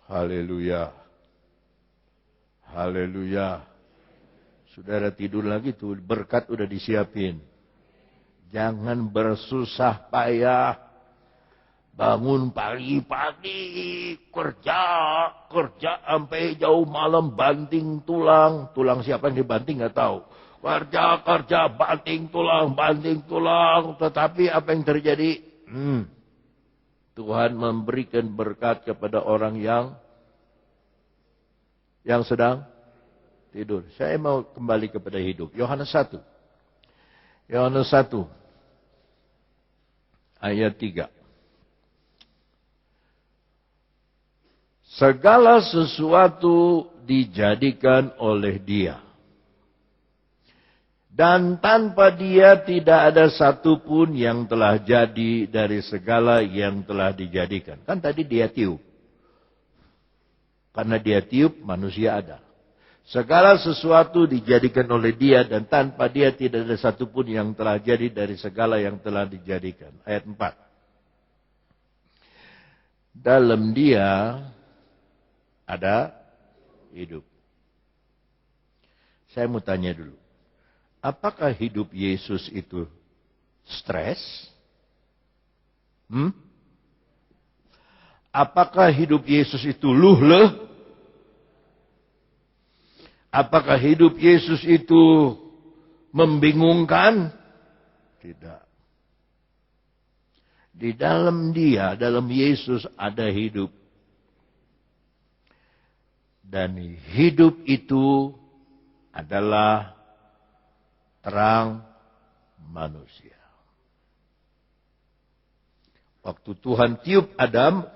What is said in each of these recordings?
Haleluya. Haleluya. Saudara tidur lagi tuh, berkat udah disiapin. Jangan bersusah payah. Bangun pagi-pagi, kerja sampai jauh malam, banting tulang. Tulang siapa yang dibanting nggak tahu. Kerja, banting tulang. Tetapi apa yang terjadi? Tuhan memberikan berkat kepada orang yang sedang tidur. Saya mau kembali kepada hidup. Yohanes 1 ayat 3. Segala sesuatu dijadikan oleh Dia. Dan tanpa Dia tidak ada satupun yang telah jadi dari segala yang telah dijadikan. Kan tadi Dia tiup. Karena Dia tiup, manusia ada. Segala sesuatu dijadikan oleh Dia dan tanpa Dia tidak ada satupun yang telah jadi dari segala yang telah dijadikan. Ayat 4. Dalam Dia ada hidup. Saya mau tanya dulu. Apakah hidup Yesus itu stres? Apakah hidup Yesus itu luhleh? Apakah hidup Yesus itu membingungkan? Tidak. Di dalam Dia, dalam Yesus ada hidup. Dan hidup itu adalah terang manusia. Waktu Tuhan tiup Adam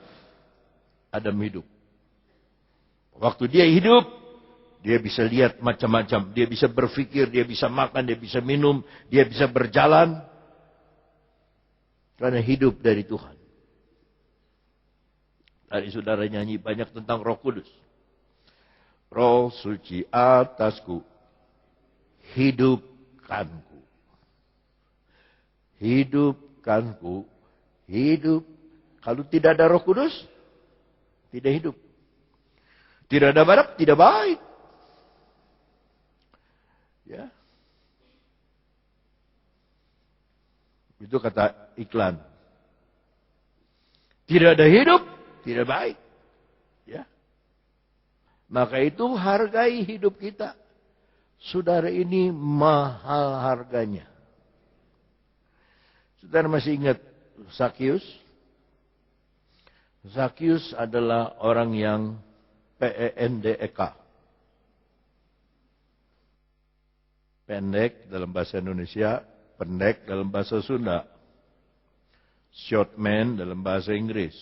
hidup. Waktu Dia hidup, Dia bisa lihat macam-macam. Dia bisa berpikir, Dia bisa makan, Dia bisa minum, Dia bisa berjalan. Karena hidup dari Tuhan. Tadi saudara nyanyi banyak tentang Roh Kudus. Roh suci atasku, hidupkanku. Hidupkanku, hidup. Kalau tidak ada Roh Kudus, tidak hidup. Tidak ada barak, tidak baik. Ya. Itu kata iklan. Tidak ada hidup, tidak baik. Ya. Maka itu hargai hidup kita. Saudara, ini mahal harganya. Saudara masih ingat Zakius? Zakius adalah orang yang pendek. Pendek dalam bahasa Indonesia, pendek dalam bahasa Sunda. Short man dalam bahasa Inggris.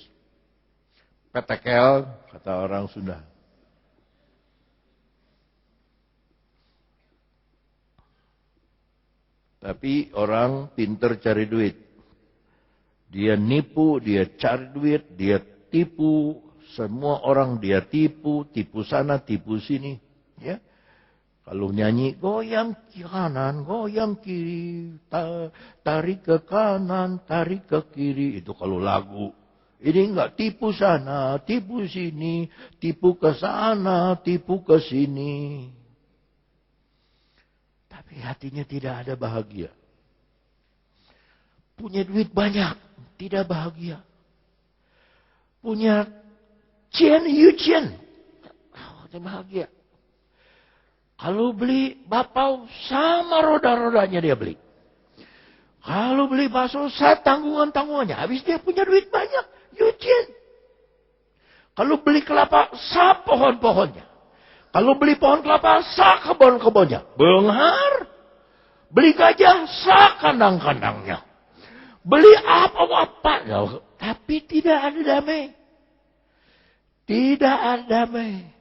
Petekel kata orang Sunda. Tapi orang pinter cari duit. Dia nipu, dia cari duit, dia tipu. Semua orang dia tipu, tipu sana, tipu sini. Ya. Kalau nyanyi, goyang kanan, goyang kiri, tarik ke kanan, tarik ke kiri. Itu kalau lagu. Ini enggak, tipu sana, tipu sini, tipu ke sana, tipu ke sini. Tapi hatinya tidak ada bahagia. Punya duit banyak, tidak bahagia. Punya Cien, tidak bahagia. Kalau beli bapau, sama roda-rodanya dia beli. Kalau beli bakso, tanggungan-tanggungannya. Habis dia punya duit banyak, Cien. Kalau beli kelapa, pohon-pohonnya. Kalau beli pohon kelapa, kebun-kebunnya. Benghar. Beli gajah, kandang-kandangnya. Beli apa-apa. Tapi tidak ada damai. Tidak ada damai.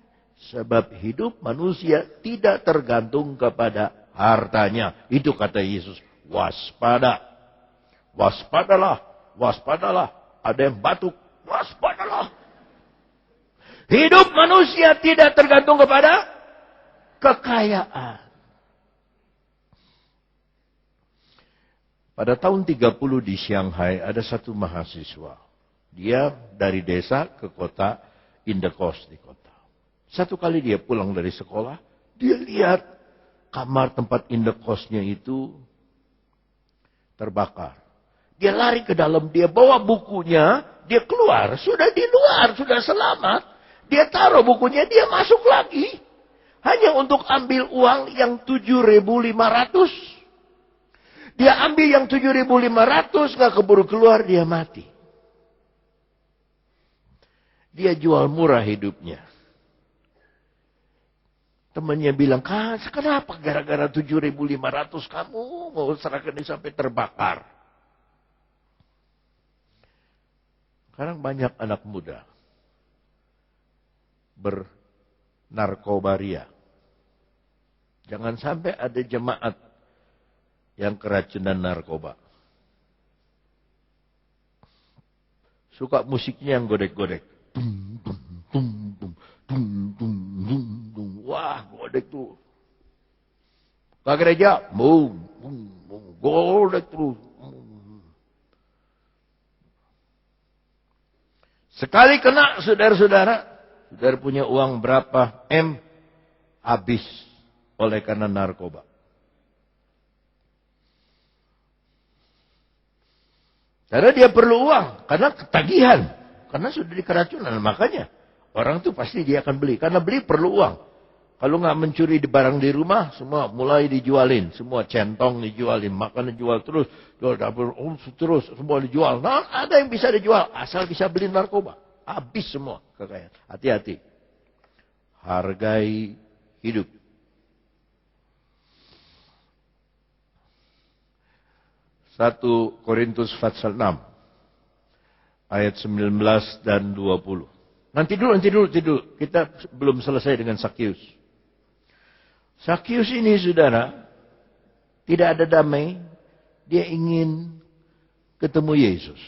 Sebab hidup manusia tidak tergantung kepada hartanya. Itu kata Yesus. Waspada. Waspadalah. Waspadalah. Ada yang batuk. Waspadalah. Hidup manusia tidak tergantung kepada kekayaan. Pada tahun 30 di Shanghai ada satu mahasiswa. Dia dari desa ke kota indekos di kota. Satu kali dia pulang dari sekolah, dia lihat kamar tempat indekosnya itu terbakar. Dia lari ke dalam, dia bawa bukunya, dia keluar, sudah di luar, sudah selamat. Dia taruh bukunya, dia masuk lagi. Hanya untuk ambil uang yang 7.500. Dia ambil yang 7.500, gak keburu keluar, dia mati. Dia jual murah hidupnya. Temannya bilang, kenapa gara-gara 7.500 kamu mau serahkan ini sampai terbakar? Sekarang banyak anak muda bernarkobaria. Jangan sampai ada jemaat yang keracunan narkoba. Suka musiknya yang godek-godek. Tum, tum, tum, tum, tum, tum, tum, tum. Wah, godek tuh. Ke gereja, boom, boom, boom, godek terus. Sekali kena, saudara-saudara, saudara punya uang berapa M, habis oleh karena narkoba. Karena dia perlu uang, karena ketagihan, karena sudah dikeracunan. Makanya orang tuh pasti dia akan beli, karena beli perlu uang. Kalau nggak mencuri di barang di rumah, semua mulai dijualin, semua centong dijualin, makanan dijual terus, jual dapur terus, semua dijual. Nah, ada yang bisa dijual, asal bisa beli narkoba, habis semua kekayaan. Hati-hati, hargai hidup. Satu Korintus pasal 6 ayat 19 dan 20. Nanti dulu. Kita belum selesai dengan Sakius. Sakius ini, saudara, tidak ada damai. Dia ingin ketemu Yesus.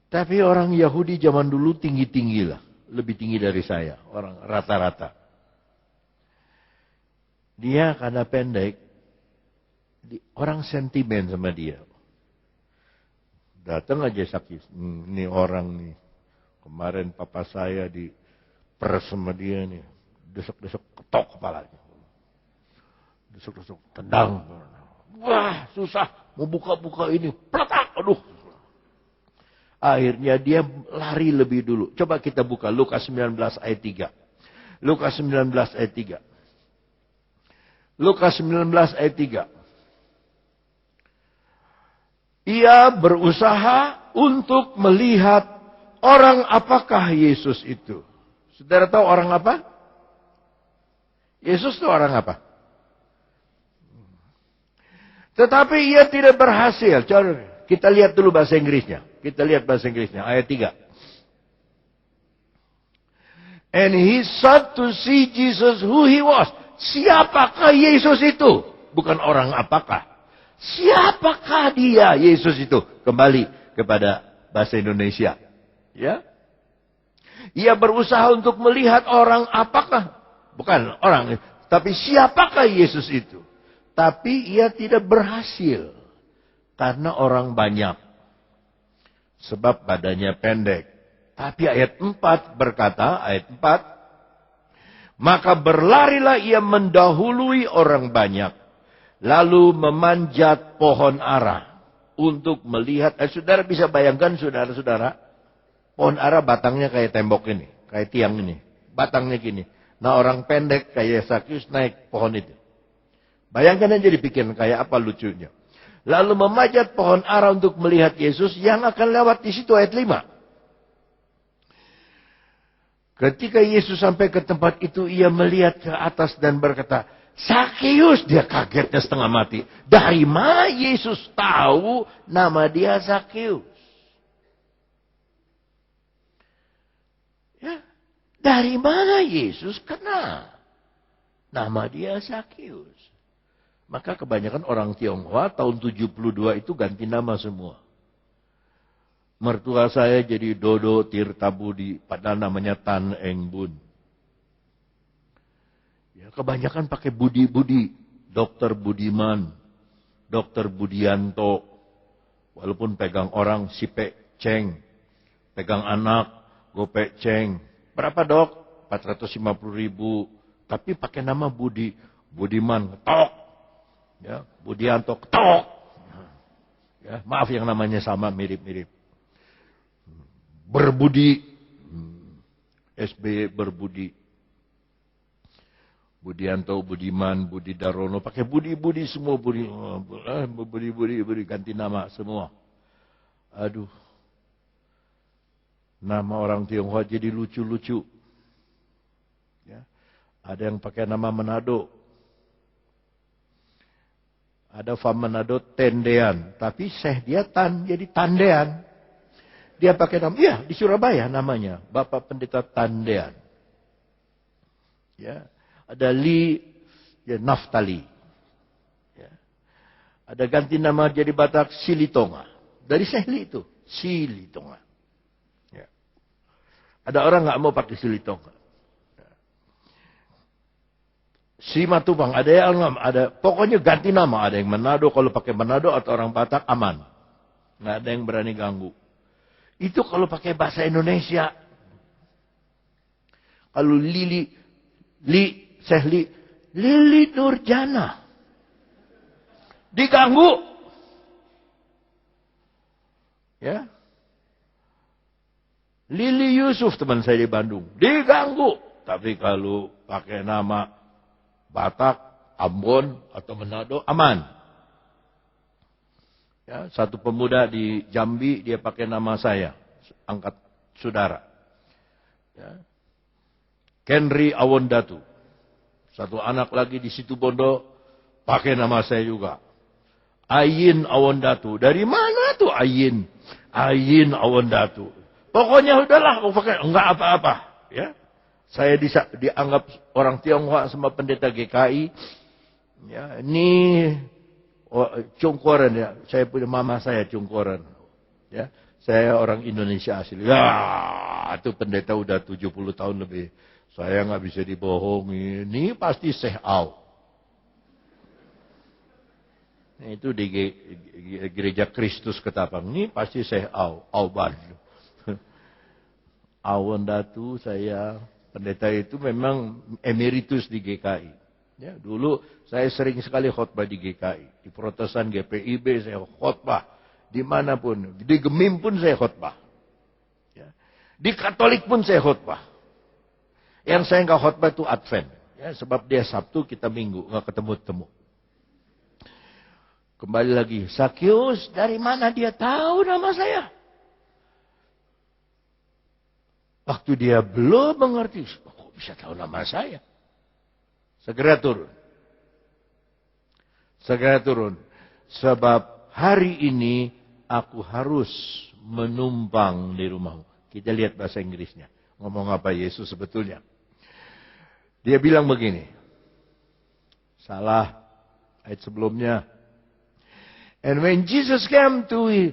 Tapi orang Yahudi zaman dulu tinggi-tinggi lah. Lebih tinggi dari saya. Orang rata-rata. Dia karena pendek, orang sentimen sama dia. Datang aja Sakius. Ini orang nih. Kemarin papa saya diperes sama dia nih. Desek-desek ketok kepalanya. Desek-desek tendang. Wah, susah. Mau buka-buka ini. Peletak. Aduh. Akhirnya dia lari lebih dulu. Coba kita buka Lukas 19 ayat 3. Lukas 19 ayat 3. Lukas 19 ayat 3. Ia berusaha untuk melihat orang apakah Yesus itu. Saudara tahu orang apa? Yesus itu orang apa? Tetapi ia tidak berhasil. Coba kita lihat dulu bahasa Inggrisnya. Ayat 3. And he sought to see Jesus who he was. Siapakah Yesus itu? Bukan orang apakah. Siapakah dia, Yesus itu? Kembali kepada bahasa Indonesia. Ya. Ia berusaha untuk melihat orang apakah. Bukan orang. Tapi siapakah Yesus itu? Tapi ia tidak berhasil. Karena orang banyak. Sebab badannya pendek. Tapi ayat 4 berkata, ayat 4. Maka berlarilah ia mendahului orang banyak. Lalu memanjat pohon ara. Untuk melihat. Saudara bisa bayangkan saudara-saudara. Pohon ara batangnya kayak tembok ini. Kayak tiang ini. Batangnya gini. Nah orang pendek kayak Sakius naik pohon itu. Bayangkan aja dipikirin kayak apa lucunya. Lalu memanjat pohon ara untuk melihat Yesus yang akan lewat di situ ayat 5. Ketika Yesus sampai ke tempat itu, ia melihat ke atas dan berkata, Sakius, dia kagetnya setengah mati. Dari mana Yesus tahu nama dia Sakius? Ya, dari mana Yesus kenal nama dia Sakius? Maka kebanyakan orang Tionghoa tahun 72 itu ganti nama semua. Mertua saya jadi Dodo Tirtabudi, padahal namanya Tan Eng Bun. Ya, kebanyakan pakai Budi-Budi, Dokter Budiman, Dokter Budianto, walaupun pegang orang Sipe Cheng, pegang anak, gopek ceng. Berapa dok? 450.000. Tapi pakai nama Budi. Budiman, tok. Ya, Budianto, tok. Ya, maaf yang namanya sama, mirip-mirip. Berbudi. SBY berbudi. Budianto, Budiman, Budi Darono, pakai Budi semua, Budi, ganti nama semua. Aduh. Nama orang Tionghoa jadi lucu-lucu. Ya. Ada yang pakai nama Manado. Ada Fam Manado Tendean, tapi Syekh dia jadi Tandean. Dia pakai nama, iya di Surabaya namanya, Bapak Pendeta Tandean. Ya. Ada ya, Naftali. Ya. Ada ganti nama jadi Batak Silitonga. Dari Syekh Li itu. Silitonga. Ya. Ada orang nggak mau pakai Silitonga. Ya. Simatupang. Ada yang ada. Pokoknya ganti nama. Ada yang Manado. Kalau pakai Manado atau orang Batak aman. Nggak ada yang berani ganggu. Itu kalau pakai bahasa Indonesia. Kalau Syekh Lili Nurjana. Diganggu. Ya. Lili Yusuf teman saya di Bandung. Diganggu. Tapi kalau pakai nama Batak, Ambon, atau Manado, aman. Ya, satu pemuda di Jambi, dia pakai nama saya. Angkat saudara. Ya. Kenri Awondatu. Satu anak lagi di Situbondo pakai nama saya juga. Ayin Awondatu. Dari mana tuh Ayin? Ayin Awondatu. Pokoknya udahlah, pakai enggak apa-apa, ya. Saya dianggap orang Tionghoa sama pendeta GKI. Ya, ini Cungkoren ya. Saya punya mama saya Cungkoren. Ya, saya orang Indonesia asli. Ya, itu pendeta udah 70 tahun lebih. Saya nggak bisa dibohongi. Ini pasti Syekh Au. Itu di gereja Kristus Ketapang. Ini pasti Syekh Au. Auban. Awondatu saya. Pendeta itu memang emeritus di GKI. Ya, dulu saya sering sekali khotbah di GKI. Di Protesan GPIB saya khotbah. Dimanapun. Di Gemim pun saya khotbah. Ya. Di Katolik pun saya khotbah. Yang saya nggak khotbah itu Advent. Ya, sebab dia Sabtu, kita Minggu. Nggak ketemu-temu. Kembali lagi. Sakius, dari mana dia tahu nama saya? Waktu dia belum mengerti. Kok bisa tahu nama saya? Segera turun. Segera turun. Sebab hari ini aku harus menumpang di rumahmu. Kita lihat bahasa Inggrisnya. Ngomong apa Yesus sebetulnya. Dia bilang begini. Salah. Ayat sebelumnya. And when Jesus came to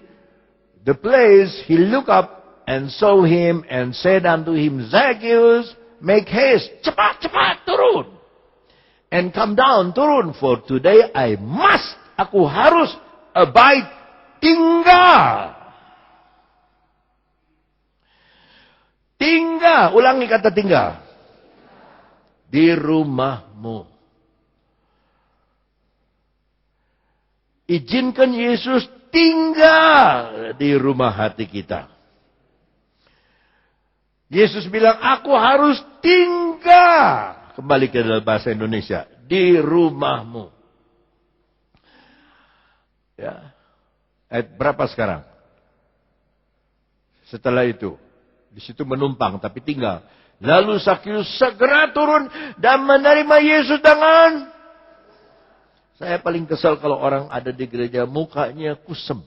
the place, he looked up and saw him and said unto him, Zacchaeus, make haste. Cepat, cepat, turun. And come down, turun. For today I must. Aku harus abide, tinggal. Tinggal. Ulangi kata tinggal. Di rumahmu. Izinkan Yesus tinggal di rumah hati kita. Yesus bilang, aku harus tinggal. Kembali ke dalam bahasa Indonesia. Di rumahmu. Ya. Ayat berapa sekarang? Setelah itu. Di situ menumpang, tapi tinggal. Lalu Sakius segera turun dan menerima Yesus dengan... Saya paling kesal kalau orang ada di gereja mukanya kusem.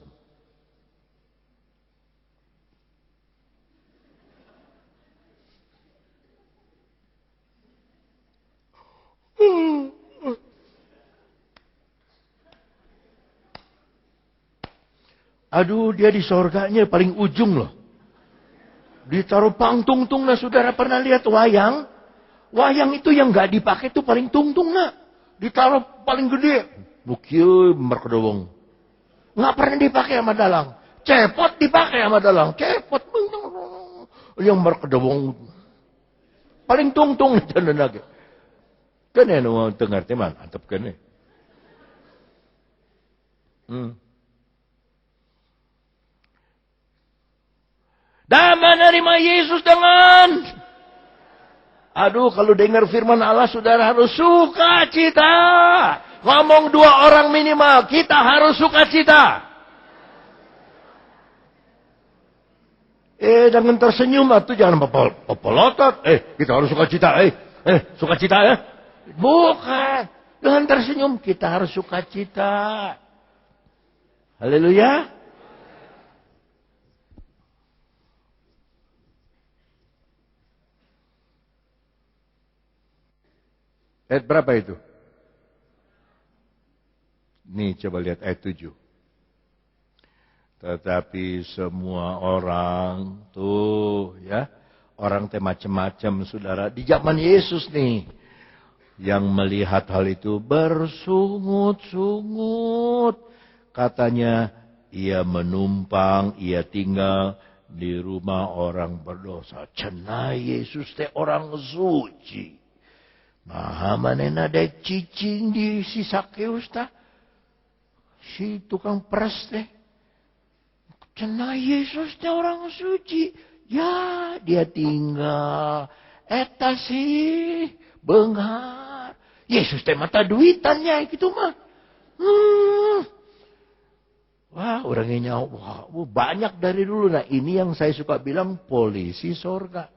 Aduh, dia di sorganya paling ujung loh. Ditaruh pangtung-tung. Nah, saudara pernah lihat wayang? Wayang itu yang nggak dipakai itu paling tungtung nak. Ditaruh paling gede. Bukio merkedowong. Nggak pernah dipakai sama dalang. Cepot dipakai sama dalang. Cepot. Yang berkedawang. Paling tungtung itu lagi. Kan yang mau dengar teman. Antap kan ya. Dan menerima Yesus dengan. Aduh, kalau dengar firman Allah, saudara harus sukacita. Ngomong 2 orang minimal, kita harus sukacita. Jangan tersenyum, atau jangan pepelotot. Kita harus sukacita. Sukacita ya. Bukan. Dengan tersenyum, kita harus sukacita. Haleluya. Ayat berapa itu? Nih coba lihat ayat 7. Tetapi semua orang tuh ya. Orang teh macam-macam saudara. Di zaman Yesus nih. Yang melihat hal itu bersungut-sungut. Katanya ia menumpang, ia tinggal di rumah orang berdosa. Cenah Yesus teh orang suci. Nah, mana ada cicing di si Sakeus tah? Si tukang peras teh. Cenah Yesus teh orang suci. Ya, dia tinggal. Eta sih beunghar. Yesus teh mata duitannya gitu mah. Wah, orangnya nyawa. Wah, banyak dari dulu. Nah, ini yang saya suka bilang polisi sorga.